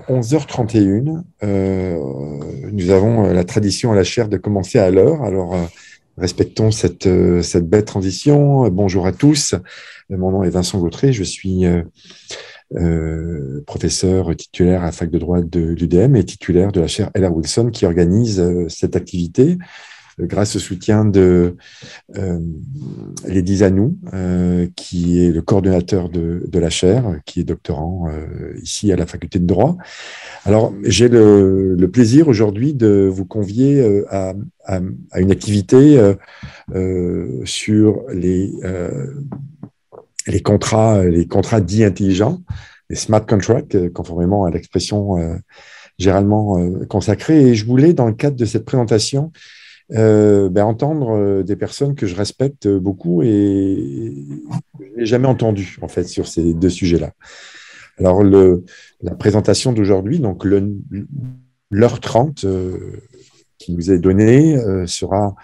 11h31. Nous avons la tradition à la chaire de commencer à l'heure. Alors, respectons cette belle transition. Bonjour à tous. Mon nom est Vincent Gautré. Je suis professeur titulaire à la fac de droit de l'UDM et titulaire de la chaire L.R. Wilson qui organise cette activité grâce au soutien de Lady Zanou, qui est le coordonnateur de la chaire, qui est doctorant ici à la faculté de droit. Alors, j'ai le plaisir aujourd'hui de vous convier à une activité sur les contrats dits intelligents, les smart contracts, conformément à l'expression généralement consacrée. Et je voulais, dans le cadre de cette présentation, entendre des personnes que je respecte beaucoup et je n'ai jamais entendu en fait sur ces deux sujets-là. Alors la présentation d'aujourd'hui, donc l'heure 30 qui nous est donnée sera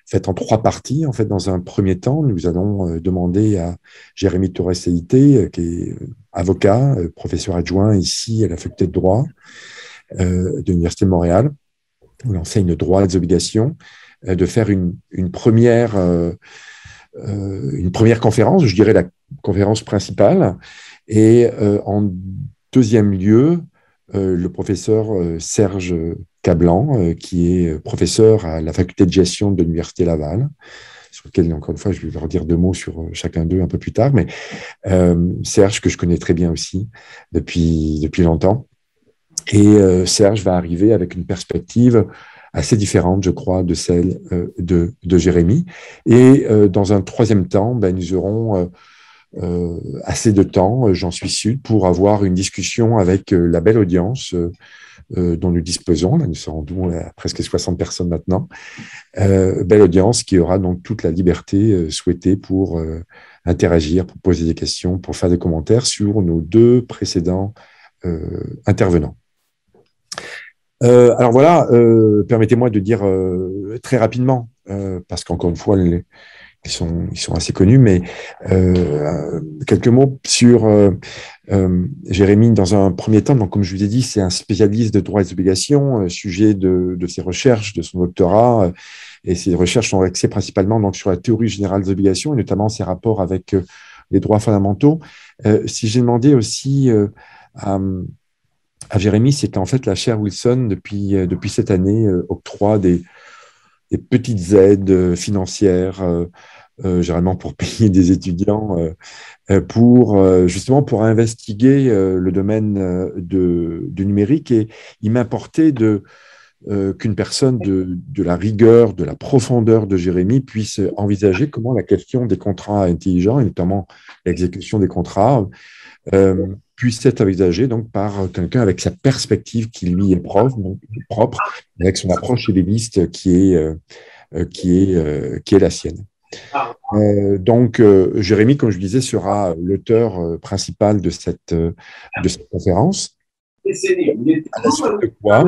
faite en trois parties. En fait, dans un premier temps, nous allons demander à Jérémy Torres-Seïté, qui est avocat, professeur adjoint ici à la faculté de droit de l'Université de Montréal, où il enseigne le droit des obligations, de faire une première conférence, je dirais la conférence principale, et en deuxième lieu, le professeur Serge Cablan, qui est professeur à la faculté de gestion de l'Université Laval, sur lequel, encore une fois, je vais leur dire deux mots sur chacun d'eux un peu plus tard, mais Serge, que je connais très bien aussi depuis longtemps. Et Serge va arriver avec une perspective assez différente, je crois, de celle de Jérémy. Et dans un troisième temps, nous aurons assez de temps, j'en suis sûr, pour avoir une discussion avec la belle audience dont nous disposons. Là, nous serons à presque 60 personnes maintenant. Belle audience qui aura donc toute la liberté souhaitée pour interagir, pour poser des questions, pour faire des commentaires sur nos deux précédents intervenants. Alors voilà, permettez-moi de dire très rapidement, parce qu'encore une fois, ils sont assez connus, mais quelques mots sur Jérémy dans un premier temps. Donc, comme je vous ai dit, c'est un spécialiste de droit et des obligations, sujet de ses recherches, de son doctorat, et ses recherches sont axées principalement donc, sur la théorie générale des obligations, et notamment ses rapports avec les droits fondamentaux. Si j'ai demandé aussi à Jérémy, c'est qu'en fait, la chaire Wilson, depuis cette année, octroie des petites aides financières, généralement pour payer des étudiants, justement pour investiguer le domaine du numérique. Et il m'importait qu'une personne de la rigueur, de la profondeur de Jérémy puisse envisager comment la question des contrats intelligents, et notamment l'exécution des contrats, puisse être envisagée donc, par quelqu'un avec sa perspective qui lui est propre, avec son approche idéaliste qui est la sienne. Donc, Jérémy, comme je disais, sera l'auteur principal de cette conférence. À la suite de quoi,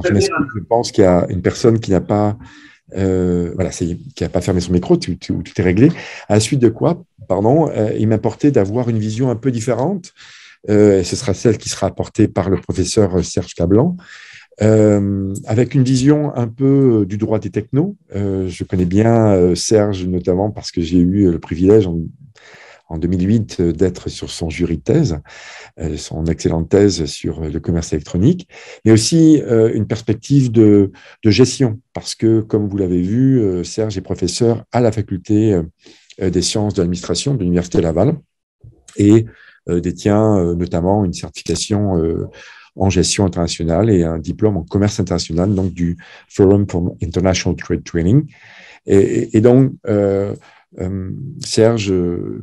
je pense qu'il y a une personne qui n'a pas qui n'a pas fermé son micro, tout est réglé. À la suite de quoi, il m'importait d'avoir une vision un peu différente, et ce sera celle qui sera apportée par le professeur Serge Cablan, avec une vision un peu du droit des technos. Je connais bien Serge, notamment parce que j'ai eu le privilège en 2008 d'être sur son jury de thèse, son excellente thèse sur le commerce électronique, mais aussi une perspective de gestion, parce que, comme vous l'avez vu, Serge est professeur à la faculté des sciences de l'administration de l'Université Laval et détient notamment une certification en gestion internationale et un diplôme en commerce international, donc du Forum for International Trade Training. Et donc, Serge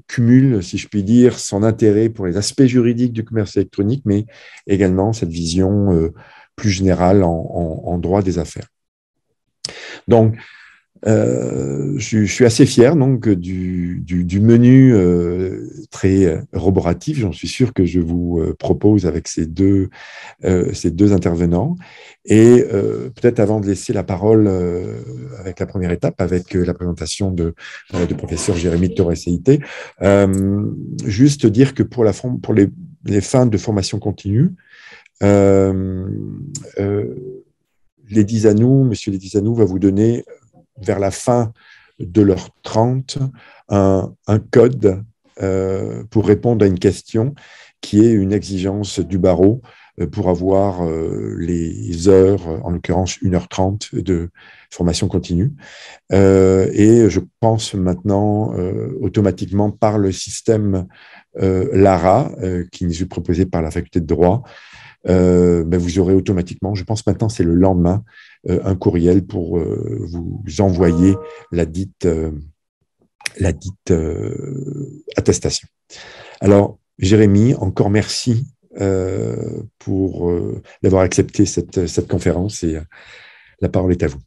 cumule, si je puis dire, son intérêt pour les aspects juridiques du commerce électronique, mais également cette vision plus générale en droit des affaires. Donc, je suis assez fier donc, du menu très roboratif, j'en suis sûr, que je vous propose avec ces deux intervenants. Et peut-être avant de laisser la parole avec la première étape, avec la présentation de professeur Jérémy Torres-Seïté, juste dire que pour les fins de formation continue, Euh, euh, Lady Zanou, Monsieur Lady Zanou va vous donner, vers la fin de l'heure 30, un code pour répondre à une question qui est une exigence du barreau pour avoir les heures, en l'occurrence 1h30 de formation continue. Et je pense maintenant automatiquement par le système LARA, qui nous est proposé par la faculté de droit, ben vous aurez automatiquement, je pense maintenant c'est le lendemain, un courriel pour vous envoyer la dite, attestation. Alors, Jérémy, encore merci pour d'avoir accepté cette conférence et la parole est à vous.